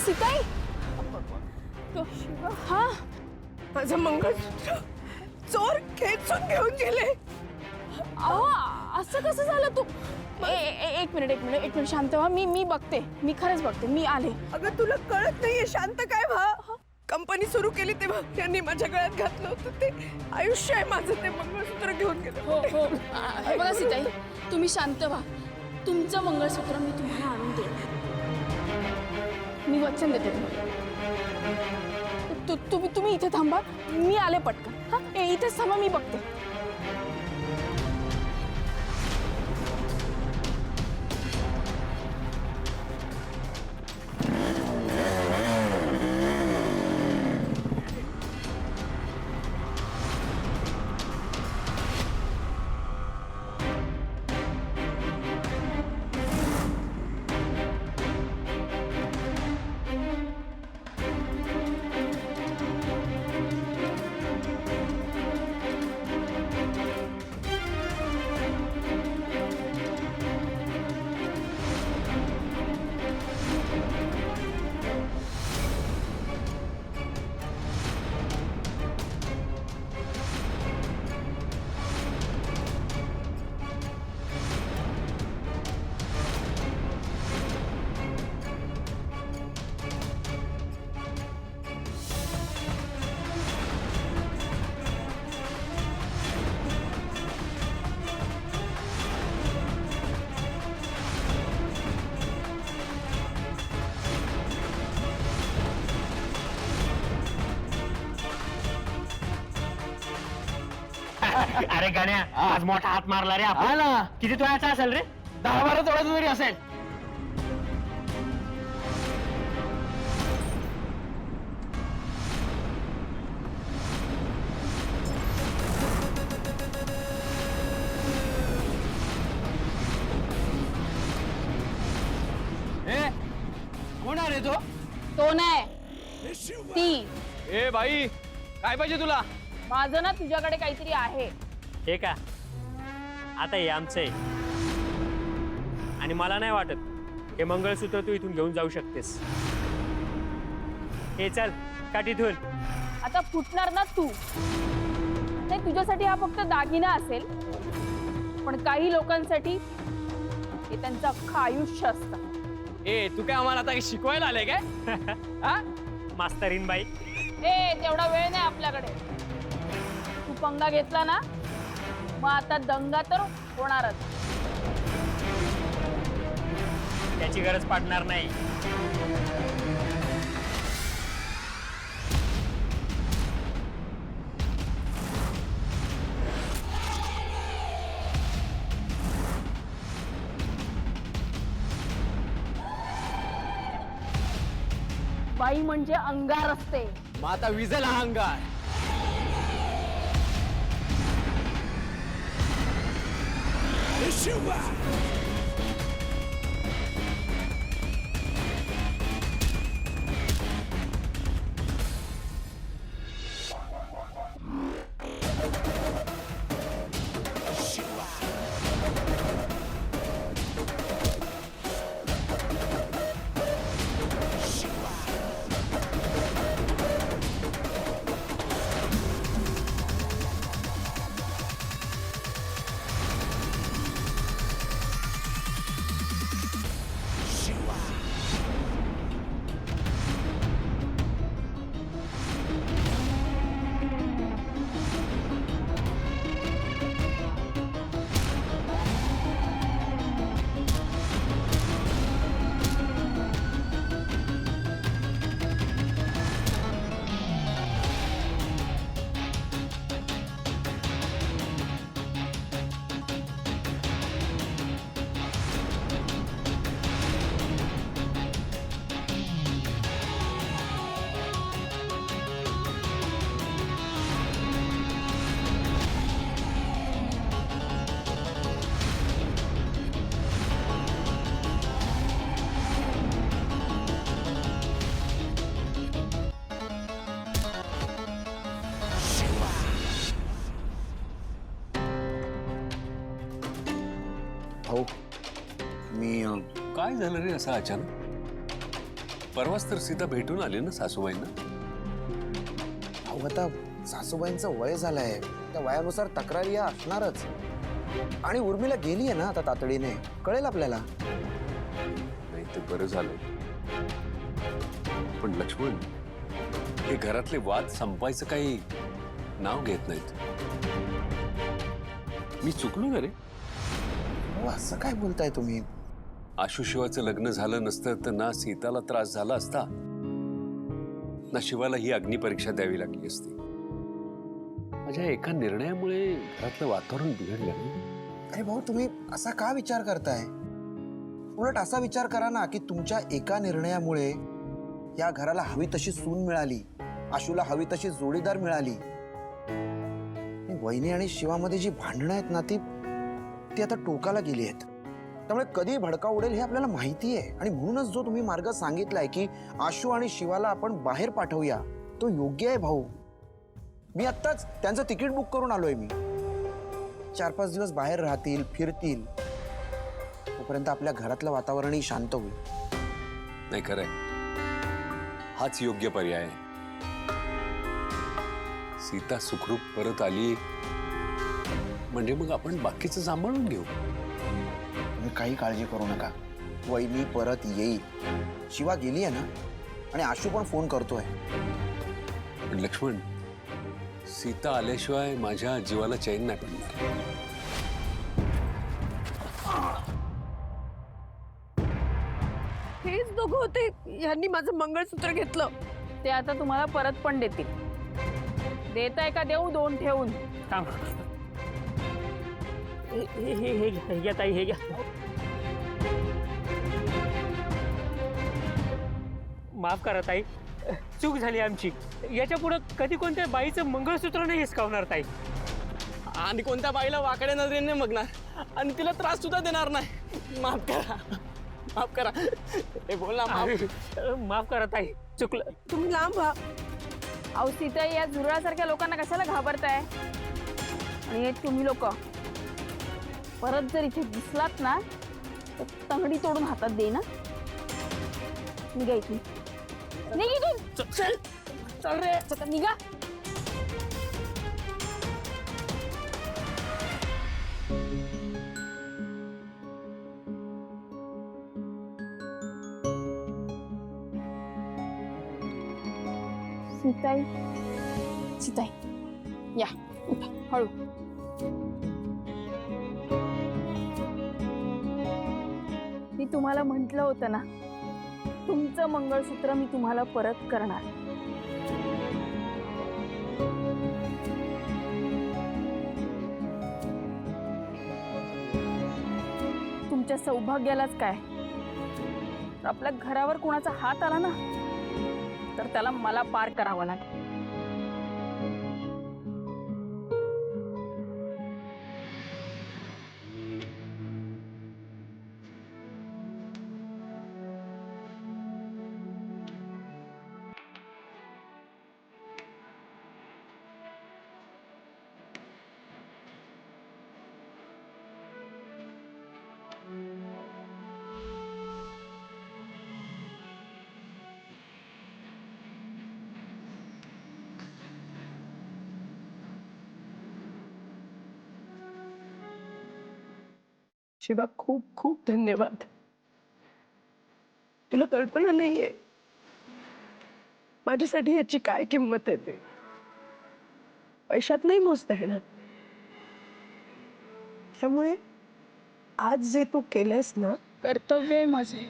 सीताई हा माझं मंगळसूत्र चोर खेचून घेऊन गेले. अहो असं कसं झालं? तू एक मिनिट शांत व्हा. मी बघते, मी खरंच बघते, मी आले. अगं तुला कळत नाहीये, शांत काय व्हा. कंपनी सुरू केली तेव्हा त्यांनी माझ्या गळ्यात घातलं होतं ते आयुष्य आहे माझं, ते मंगळसूत्र घेऊन गेले. हो हो हे बघा सीताई, तुम्ही शांत व्हा. तुमचं मंगळसूत्र मी तुम्हाला आणून देईन. मी वचन देते तुम्हाला. तुम्ही इथे थांबा, मी आले पटकन. हा इथेच थांबा, मी बघते. अरे गाण्या, आज मोठा हात मारला रे आपण. किती तोळ्याचा असेल रे? 10-12 तोळ्याचा तरी असेल. कोण आहे रे तो? तो नाही, ती. ए बाई, काय पाहिजे तुला? माझं ना तुझ्याकडे काहीतरी आहे. हे का? आता हे आमचं आहे आणि मला नाही वाटत हे मंगळसूत्र तू इथून घेऊन जाऊ शकतेस. हे चल काट इथून. आता फुटणार ना तू. नाही, तुझ्यासाठी हा फक्त दागिना असेल, पण काही लोकांसाठी हे त्यांचं अख्खं आयुष्य असतं. ए तू काय आम्हाला आता शिकवायला आले काय? हा? मास्तरीन बाई, तेवढा वेळ नाही आपल्याकडे. तू पंगा घेतला ना, मग आता दंगा तर होणारच. त्याची गरज पडणार नाही. बाई म्हणजे अंगार असते. मग आता विजेल हा अंगार. भाऊ मी काय झालं रे असं अचानक? परवाच तर सीता भेटून आली ना सासूबाईंना. अहो आता सासूबाईंचं वय झालंय, त्या वयानुसार तक्रारी या असणारच. आणि उर्मिला गेली आहे ना आता तातडीने, कळेल आपल्याला. नाही ते बरं झालं. पण लक्ष्मण, हे घरातले वाद संपायचं काही नाव घेत नाहीत. मी चुकलो ना रे? हो, असं काय बोलताय तुम्ही? आशुशिवाचं लग्न झालं नसतं तर ना सीताला त्रास झाला असता, ना शिवाला ही अग्निपरीक्षा द्यावी लागली असती. माझ्या एका निर्णयामुळे घरातलं वातावरण बिघडलं ना. अरे भाऊ, तुम्ही असा का विचार करताय? उलट असा विचार करा ना की तुमच्या एका निर्णयामुळे या घराला हवी तशी सून मिळाली, आशूला हवी तशी जोडीदार मिळाली. आणि वहिनी आणि शिवामध्ये जी भांडणं आहेत ना ती आता टोकाला गेली आहेत. त्यामुळे कधी भडका उडेल हे आपल्याला माहिती आहे. आणि म्हणूनच जो तुम्ही मार्ग सांगितलाय की आशू आणि शिवाला आपण बाहेर पाठवूया, तो योग्य आहे भाऊ. मी आत्ताच त्यांचं तिकीट बुक करून आलोय. मी 4-5 दिवस बाहेर राहतील, फिरतील, तोपर्यंत आपल्या घरातलं वातावरणही शांत होईल. नाही खरंय, हाच योग्य पर्याय आहे. सीता सुखरूप परत आली म्हणजे मग आपण बाकीचं सांभाळून घेऊ. तुम्ही काही काळजी करू नका, वहिनी परत येईल. शिवा गेली आहे ना, आणि आशू पण फोन करतोय. पण लक्ष्मण, सीता आल्याशिवाय माझ्या जीवाला चैन नाही पडणार. हेच दोघं होते, यांनी माझं मंगळसूत्र घेतलं. ते आता तुम्हाला परत पण देतील. देताय का देऊ दोन ठेवून? थांब. हे घ्या ताई, हे घ्या. माफ करा ताई, चूक झाली आमची. याच्या पुढे कधी कोणत्या बाईचं मंगळसूत्र नाही हिसकावणार ताई. आणि कोणत्या बाईला वाकड्या नजरेने बघणार आणि तिला त्रास सुद्धा देणार नाही. माफ करा, माफ करा. हे बोल ना, माफ. माफ करा ताई, चुकलं. तुम्ही लांब व्हा. अहो सीता, या जुरासारख्या लोकांना कशाला घाबरताय? आणि हे तुम्ही लोक परत जर इथे दिसलात ना तर तंगडी तोडून हातात दे ना. निघा इथून, निघ इथून. चल चल रे, चल निघा. सीताई, सीताई या, उठा हळू. मी तुम्हाला म्हटलं होतं ना, तुमचं मंगळसूत्र मी तुम्हाला परत करणार. तुमच्या सौभाग्यालाच काय, आपल्या घरावर कोणाचा हात आला ना तर त्याला मला पार करावं लागेल. शिवा, खूप खूप धन्यवाद. तुला कल्पना नाहीये माझ्यासाठी याची काय किंमत आहे. ते पैशात नाही मोजता येणार. त्यामुळे आज जे तू केलंस ना, कर्तव्य आहे माझे.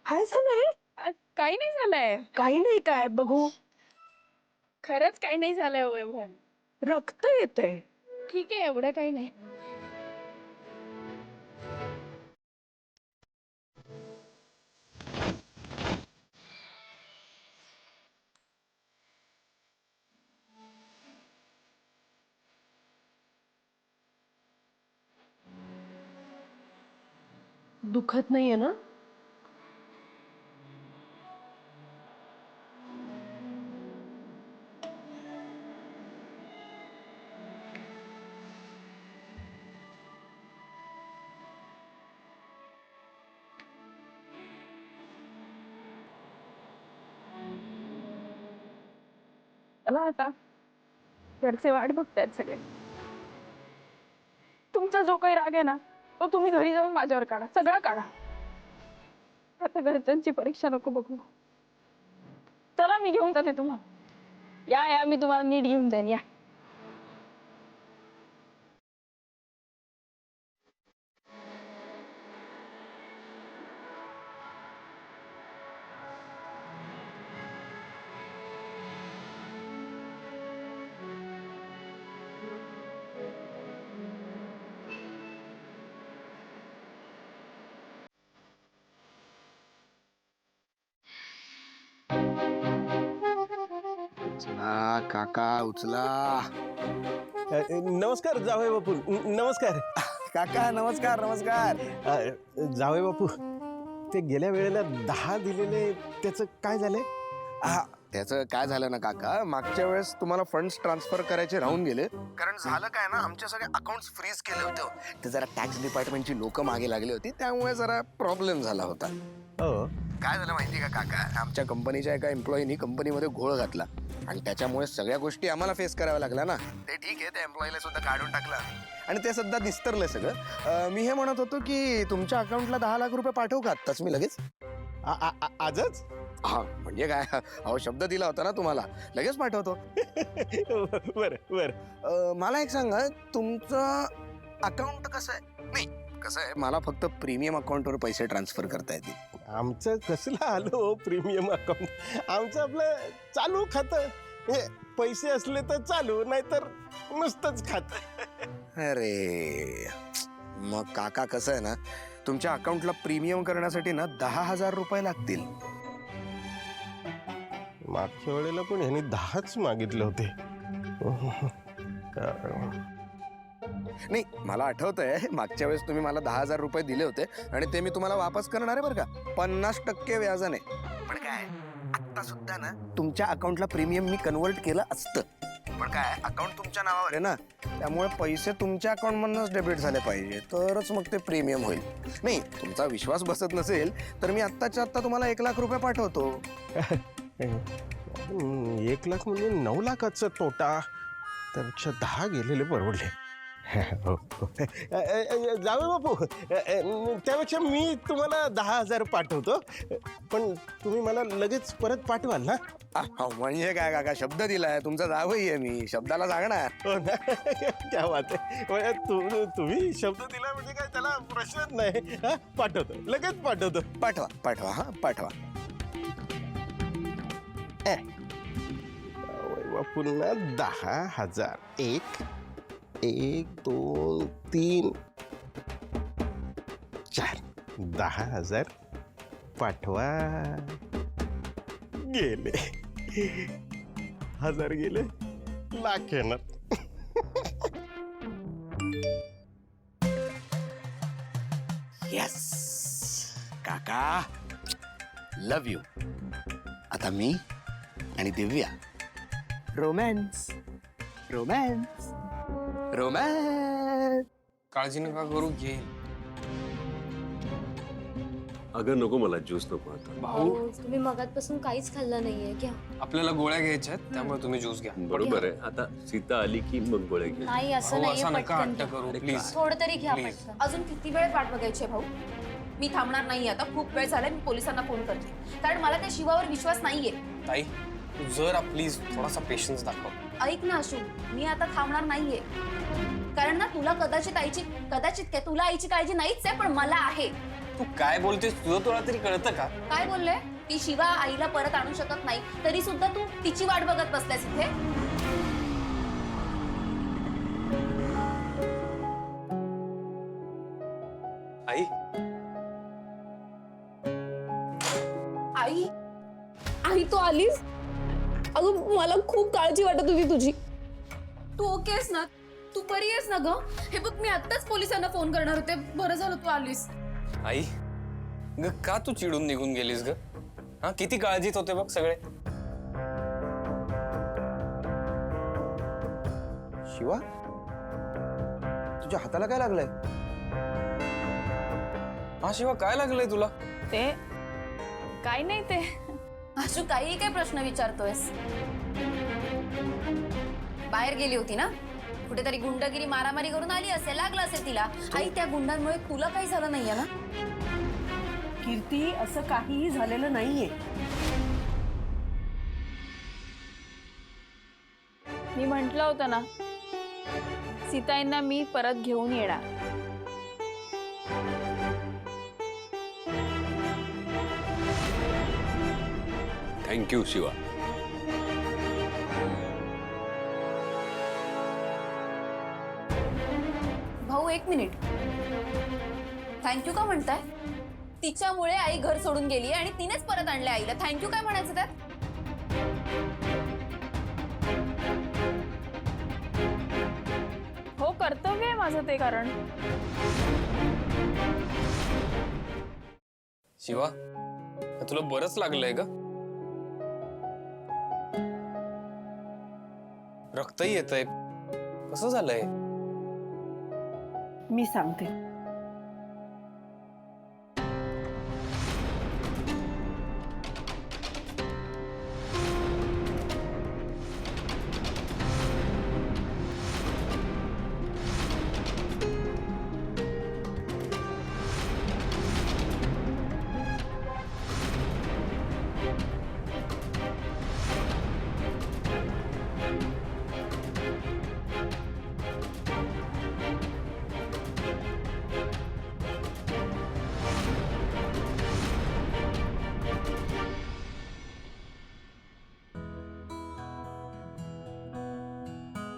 काय झालंय? काही नाही झालंय. काही नाही. काय बघू? खरंच काही नाही झालंय वैभव. रक्त येतंय. ठीक आहे, एवढं काही नाही. दुखत नाहीये ना? चला आता घरचे वाट बघतायत सगळे. तुमचा जो काही राग आहे ना तो तुम्ही घरी जाऊन माझ्यावर काढा, सगळं काढा. आता घरच्यांची परीक्षा नको बघू. चला मी घेऊन जाते तुम्हाला. या मी तुम्हाला नीट घेऊन जाईन. या. उचला काका उचला. नमस्कार जावई बापू. नमस्कार काका नमस्कार नमस्कार. जावई बापू, ते गेल्या वेळेला 10 दिलेले त्याचं काय झालंय? त्याचं काय झालं ना काका, मागच्या वेळेस तुम्हाला फंड्स ट्रान्सफर करायचे राहून गेले. कारण झालं काय ना, आमचे सगळे अकाउंट्स फ्रीज केले होते. ते जरा टॅक्स डिपार्टमेंटची लोक मागे लागली होती, त्यामुळे जरा प्रॉब्लेम झाला होता. हो. काय झालं माहिती का काका, आमच्या कंपनीच्या एका एम्प्लॉईनी कंपनीमध्ये घोळ घातला आणि त्याच्यामुळे सगळ्या गोष्टी आम्हाला फेस कराव्या लागल्या ना. ते ठीक आहे, त्या एम्प्लॉईला सुद्धा काढून टाकलं आणि ते सध्या दिसतरलंय सगळं. मी हे म्हणत होतो की तुमच्या अकाउंटला 10 लाख रुपये पाठवू का आत्ताच मी लगेच? आजच? हा म्हणजे काय, अहो शब्द दिला होता ना तुम्हाला, लगेच पाठवतो. बर बर. मला एक सांगा, तुमचं अकाउंट कसं आहे? नाही कसं आहे, मला फक्त प्रीमियम अकाउंटवर पैसे ट्रान्सफर करता येतील. आमचं कसलं आलो प्रीमियम अकाउंट? आमचं आपलं चालू खातं. पैसे असले तर चालू, नाहीतर नुसतंच खातं. अरे मग काका कसं आहे ना, तुमच्या अकाउंटला प्रीमियम करण्यासाठी ना 10,000 रुपये लागतील. मागच्या वेळेला पण ह्यांनी 10च मागितले होते. नाही मला आठवतंय, मागच्या वेळेस तुम्ही मला 10,000 रुपये दिले होते आणि ते मी तुम्हाला वापस करणार आहे बरं का, 50% व्याजाने. पण काय आता सुद्धा ना तुमच्या अकाउंटला प्रीमियम मी कन्वर्ट केलं असतं, पण काय अकाउंट तुमच्या नावावर आहे ना, त्यामुळे पैसे तुमच्या अकाउंट मधूनच डेबिट झाले पाहिजे, तरच मग ते प्रीमियम होईल. नाही तुमचा विश्वास बसत नसेल तर मी आत्ताच्या आत्ता तुम्हाला 1 लाख रुपये पाठवतो. 1 लाख म्हणजे 9 लाखाचा तोटा. त्यापेक्षा 10 गेलेले परवडले. जावे बापू, त्यापेक्षा मी तुम्हाला 10,000 पाठवतो, पण तुम्ही मला लगेच परत पाठवाल ना? म्हणजे काय काका, शब्द दिलाय तुमचा, जावई आहे मी, शब्दाला सांगणार. हो ना. क्या बात आहे. तुम्ही शब्द दिला म्हणजे काय, त्याला प्रश्नच नाही. पाठवतो, लगेच पाठवतो. पाठवा पाठवा, हा पाठवा. पुन्हा 10,000. 1 2 3 4. 10,000 पाठवा. गेले 1,000 गेले, लाख येणार. येस काका, लव यू. आता मी आणि दिव्या रोमॅन्स रोमॅन्स रोमॅन्स. काळजी नका करू, घेईन. अगं नको, मला ज्यूस नको आता. भाऊ तुम्ही मगातपासून काहीच खाल्लं नाहीये घ्या. आपल्याला गोळ्या घ्यायच्या आहेत, त्यामुळे तुम्ही ज्यूस घ्या. बरोबर आहे, आता सीता आली की मग गोळ्या घे. नाही असं भाऊ नाहीये, असा नका पटकन हट्ट घ्या. करू प्लीज. थोडं तरी घ्या Please. पटकन. अजून किती वेळ वाट बघायची आहे भाऊ? मी थांबणार नाहीये आता, खूप वेळ झालाय. मी पोलिसांना फोन करते, कारण मला त्या शिवावर विश्वास नाहीये. ताई जरा प्लीज थोडासा पेशन्स दाखव. ऐक ना अशू, मी आता थांबणार नाहीये, कारण ना तुला कदाचित काय तुला आईची काळजी नाहीच आहे, पण मला आहे. तू काय बोलतेस, तुझं तुला तरी कळतं का? काय बोलले? ती शिवा आईला परत आणू शकत नाही, तरी सुद्धा तू तिची वाट बघत बसल्यास इथे. आई आई आई तू आलीस? अगं मला खूप काळजी वाटत होती तुझी. तू ओके आहेस ना? तू बरी आहेस ना ग? हे बघ मी आत्ताच पोलिसांना फोन करणार होते, बरं झालं तू आलीस. आई ग, का तू चिडून निघून गेलीस ग? हा किती काळजीत होते बघ सगळे. शिवा, तुझ्या हाताला काय लागलंय? हा शिवा, काय लागलंय तुला? ते काय नाही ते. अशू काही काय प्रश्न विचारतोयस? बाहेर गेली होती ना, कुठेतरी गुंडगिरी मारामारी करून आली असेल, लागलं असेल तिला. आई, त्या गुंडांमुळे तुला काही झालं नाहीये ना? कीर्ती, असं काहीही झालेलं नाहीये. मी म्हंटल होतं ना, सीताईंना मी परत घेऊन येणार. थँक्यू शिवा. भाऊ, एक मिनिट. थँक्यू का म्हणताय? तिच्यामुळे आई घर सोडून गेली आणि तिनेच परत आणले आईला. थँक्यू काय म्हणायचं त्यात? हो, कर्तव्य आहे माझं ते. कारण शिवा, तुला बरंच लागलंय का? रक्तही येतंय, कसं झालंय? मी सांगते.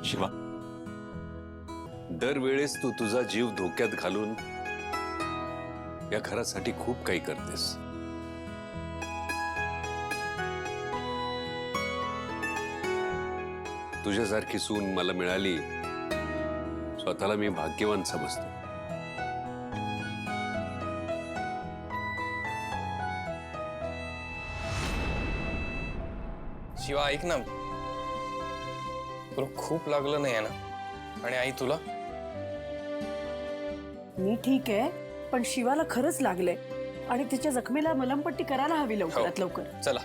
शिवा, दरवेळेस तू तुझा जीव धोक्यात घालून या घरासाठी खूप काही करतेस. तुझ्यासारखी सून मला मिळाली, स्वतःला मी भाग्यवान समजतो. शिवा, ऐक ना, तुला खूप लागलं नाही ना? आणि आई तुला? मी ठीक आहे, पण शिवाला खरंच लागले आणि तिच्या जखमेला मलमपट्टी करायला हवी लवकरात लवकर. चला.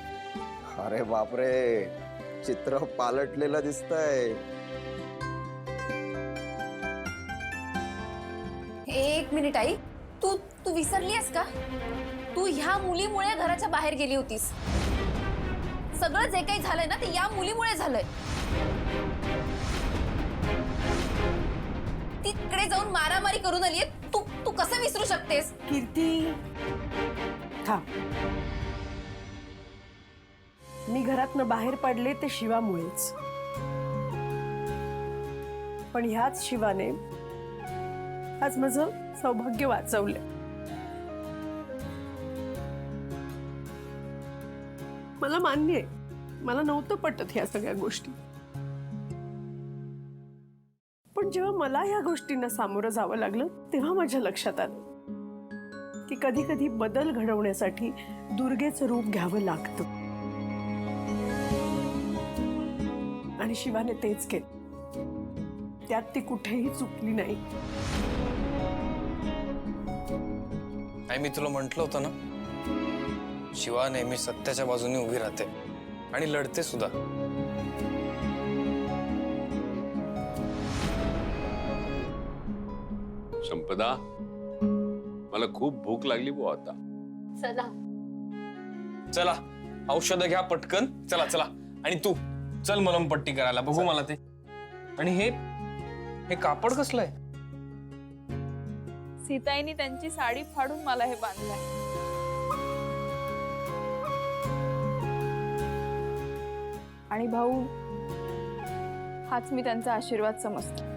अरे बापरे, चित्र पालटलेलं दिसतंय. एक मिनिट आई, तू तू विसरलीस का? तू ह्या मुलीमुळे घराच्या बाहेर गेली होतीस. सगळं जे काही झालंय ना, ते या मुलीमुळे झालंय. तिकडे जाऊन मारामारी करून आलीये. तू तू कसं विसरू शकतेस? कीर्ती, थांब. मी घरातनं बाहेर पडले ते शिवामुळेच, पण ह्याच शिवाने आज माझं सौभाग्य वाचवले. मला मान्य आहे, मला नव्हतं पटत ह्या सगळ्या गोष्टी, पण जेव्हा मला ह्या गोष्टींना सामोरं जावं लागलं तेव्हा माझ्या लक्षात आलं की कधी कधी बदल घडवण्यासाठी दुर्गेचं रूप घ्यावं लागतं. आणि शिवाने तेच केलं. त्यात ती कुठेही चुकली नाही. आई, मी तुला म्हंटल होतं ना, शिवा नेहमी सत्याच्या बाजूने उभी राहते आणि लढते सुद्धा. संपदा, मला खूप भूक लागली बुवा आता. चला. चला, औषध घ्या पटकन. चला चला. आणि तू चल मलमपट्टी करायला, बघू मला ते. आणि हे कापड कसलं आहे? सीताईंनी त्यांची साडी फाडून मला हे बांधलंय. आणि भाऊ, हाच मी त्यांचा आशीर्वाद समजतो.